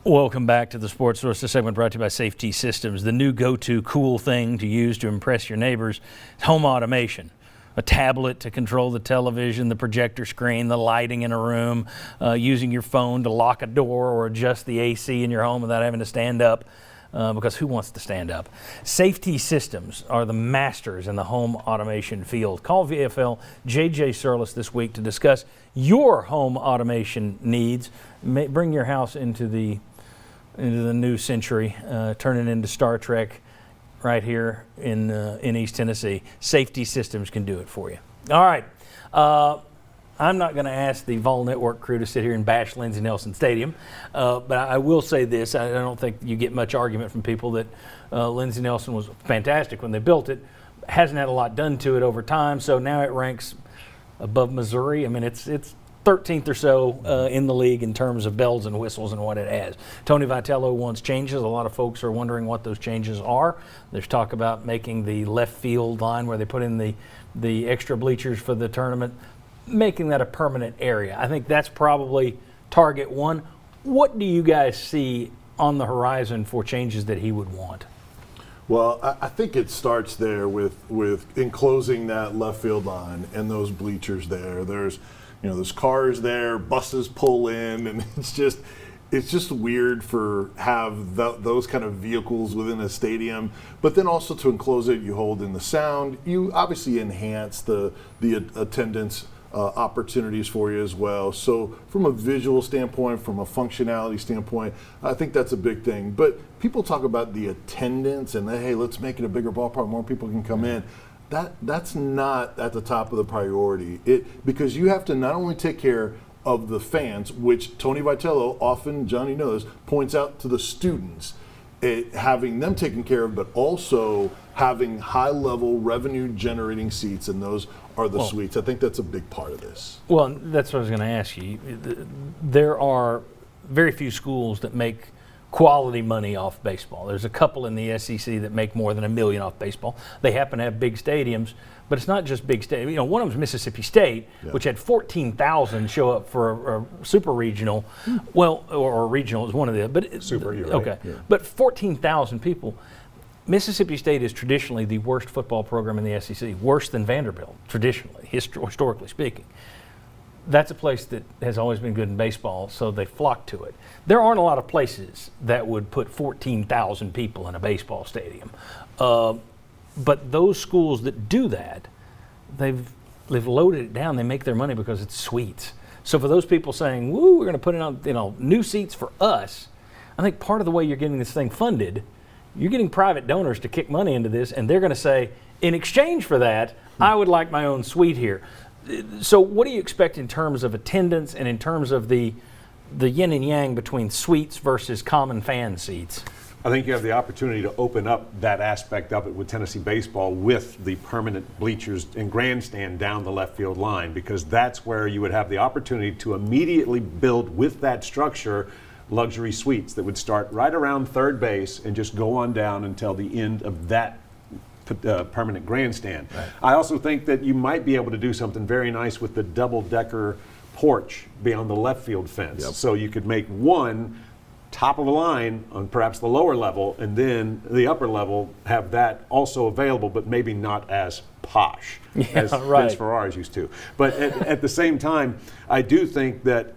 Welcome back to the Sports Source. This segment brought to you by Safety Systems. The new go-to cool thing to use to impress your neighbors is home automation. A tablet to control the television, the projector screen, the lighting in a room, using your phone to lock a door or adjust the AC in your home without having to stand up, because who wants to stand up? Safety Systems are the masters in the home automation field. Call VFL J.J. Surlis this week to discuss your home automation needs. Bring your house into the new century, turn it into Star Trek right here in East Tennessee. Safety Systems can do it for you. All right. I'm not going to ask the Vol Network crew to sit here and bash Lindsey Nelson Stadium, but I will say this. I don't think you get much argument from people that Lindsey Nelson was fantastic when they built it. Hasn't had a lot done to it over time, so now it ranks above Missouri. I mean, it's 13th or so in the league in terms of bells and whistles and what it has. Tony Vitello wants changes. A lot of folks are wondering what those changes are. There's talk about making the left field line where they put in the extra bleachers for the tournament, making that a permanent area. I think that's probably target one. What do you guys see on the horizon for changes that he would want? Well, I think it starts there with enclosing that left field line and those bleachers there. There's cars there, buses pull in, and it's just weird for those kind of vehicles within a stadium. But then also to enclose it, you hold in the sound. You obviously enhance the attendance opportunities for you as well. So from a visual standpoint, from a functionality standpoint, I think that's a big thing. But people talk about the attendance and hey, let's make it a bigger ballpark, more people can come in. That's not at the top of the priority. Because you have to not only take care of the fans, which Tony Vitello often, Johnny knows, points out to the students, having them taken care of, but also having high-level revenue-generating seats, and those are the suites. I think that's a big part of this. Well, that's what I was going to ask you. There are very few schools that make quality money off baseball. There's a couple in the SEC that make more than $1 million off baseball. They happen to have big stadiums, but it's not just big stadiums. One of them is Mississippi State, which had 14,000 show up for a super regional. Well, or regional is one of the, but super. You're right. Okay, yeah. But 14,000 people. Mississippi State is traditionally the worst football program in the SEC, worse than Vanderbilt, traditionally, historically speaking. That's a place that has always been good in baseball, so they flock to it. There aren't a lot of places that would put 14,000 people in a baseball stadium. But those schools that do that, they've loaded it down. They make their money because it's suites. So for those people saying, woo, we're going to put it on new seats for us, I think part of the way you're getting this thing funded, you're getting private donors to kick money into this, and they're going to say, in exchange for that, I would like my own suite here. So what do you expect in terms of attendance and in terms of the yin and yang between suites versus common fan seats? I think you have the opportunity to open up that aspect of it with Tennessee baseball with the permanent bleachers and grandstand down the left field line, because that's where you would have the opportunity to immediately build with that structure luxury suites that would start right around third base and just go on down until the end of that permanent grandstand. Right. I also think that you might be able to do something very nice with the double-decker porch beyond the left field fence. Yep. So you could make one top of the line on perhaps the lower level, and then the upper level have that also available, but maybe not as posh as Vince Ferrara's used to. But at the same time, I do think that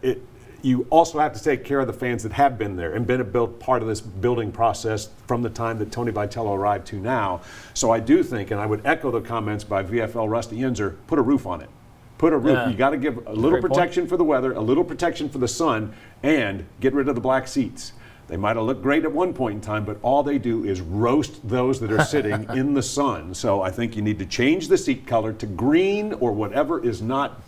you also have to take care of the fans that have been there and been a part of this building process from the time that Tony Vitello arrived to now. So I do think, and I would echo the comments by VFL Rusty Yinzer, put a roof on it. Put a roof. Yeah. You got to give a little protection for the weather, a little protection for the sun, and get rid of the black seats. They might have looked great at one point in time, but all they do is roast those that are sitting in the sun. So I think you need to change the seat color to green or whatever is not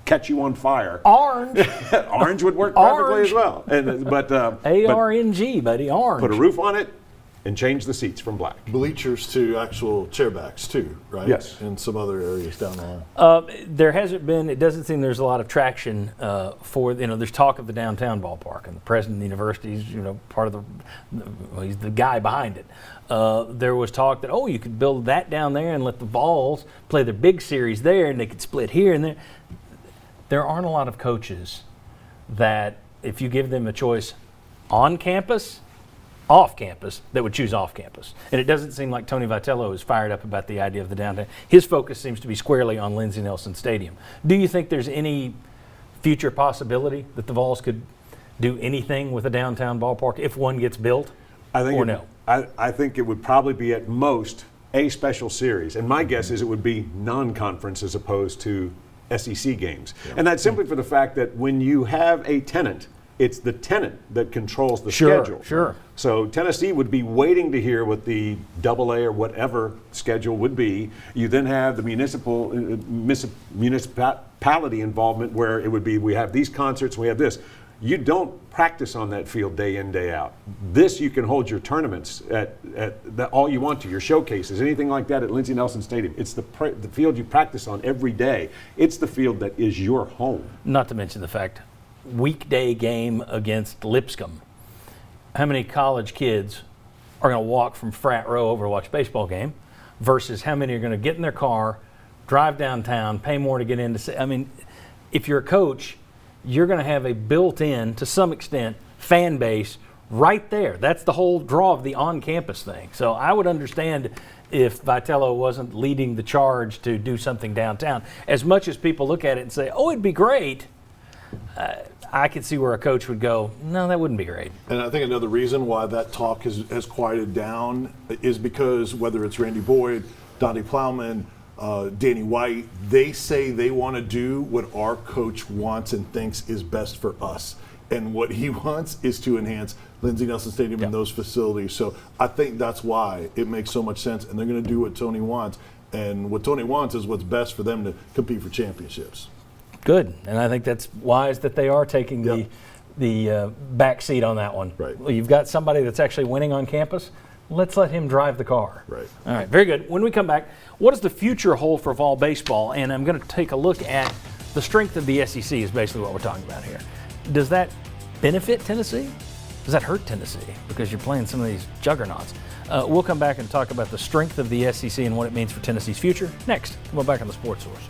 catch you on fire. Orange. Orange would work perfectly as well. But A-R-N-G, buddy, orange. Put a roof on it and change the seats from black. Bleachers to actual chairbacks too, right? Yes. In some other areas down the line. There hasn't been, it doesn't seem there's a lot of traction for, there's talk of the downtown ballpark, and the president of the university is, part of he's the guy behind it. There was talk that, you could build that down there and let the Vols play their big series there, and they could split here and there. There aren't a lot of coaches that, if you give them a choice, on campus, off campus, that would choose off campus. And it doesn't seem like Tony Vitello is fired up about the idea of the downtown. His focus seems to be squarely on Lindsey Nelson Stadium. Do you think there's any future possibility that the Vols could do anything with a downtown ballpark if one gets built? No? I think it would probably be at most a special series. And my guess is it would be non-conference as opposed to SEC games. Yeah. And that's simply for the fact that when you have a tenant, it's the tenant that controls the schedule. Sure. So Tennessee would be waiting to hear what the AA or whatever schedule would be. You then have the municipality involvement where it would be, we have these concerts, we have this. You don't practice on that field day in, day out. This, you can hold your tournaments at all you want to, your showcases, anything like that at Lindsey Nelson Stadium. It's the field you practice on every day. It's the field that is your home. Not to mention the fact, weekday game against Lipscomb. How many college kids are going to walk from Frat Row over to watch a baseball game versus how many are going to get in their car, drive downtown, pay more to get in to see? I mean, if you're a coach, you're going to have a built-in, to some extent, fan base right there. That's the whole draw of the on-campus thing. So I would understand if Vitello wasn't leading the charge to do something downtown. As much as people look at it and say, oh, it'd be great, I could see where a coach would go, no, that wouldn't be great. And I think another reason why that talk has quieted down is because whether it's Randy Boyd, Donnie Plowman, Danny White, they say they want to do what our coach wants and thinks is best for us. And what he wants is to enhance Lindsey Nelson Stadium and those facilities. So I think that's why it makes so much sense. And they're going to do what Tony wants. And what Tony wants is what's best for them to compete for championships. Good. And I think that's wise that they are taking the back seat on that one. Right. Well, you've got somebody that's actually winning on campus. Let's let him drive the car. Right. All right, very good. When we come back, what does the future hold for Vol baseball? And I'm going to take a look at the strength of the SEC is basically what we're talking about here. Does that benefit Tennessee? Does that hurt Tennessee? Because you're playing some of these juggernauts. We'll come back and talk about the strength of the SEC and what it means for Tennessee's future next. Come on back on the Sports Source.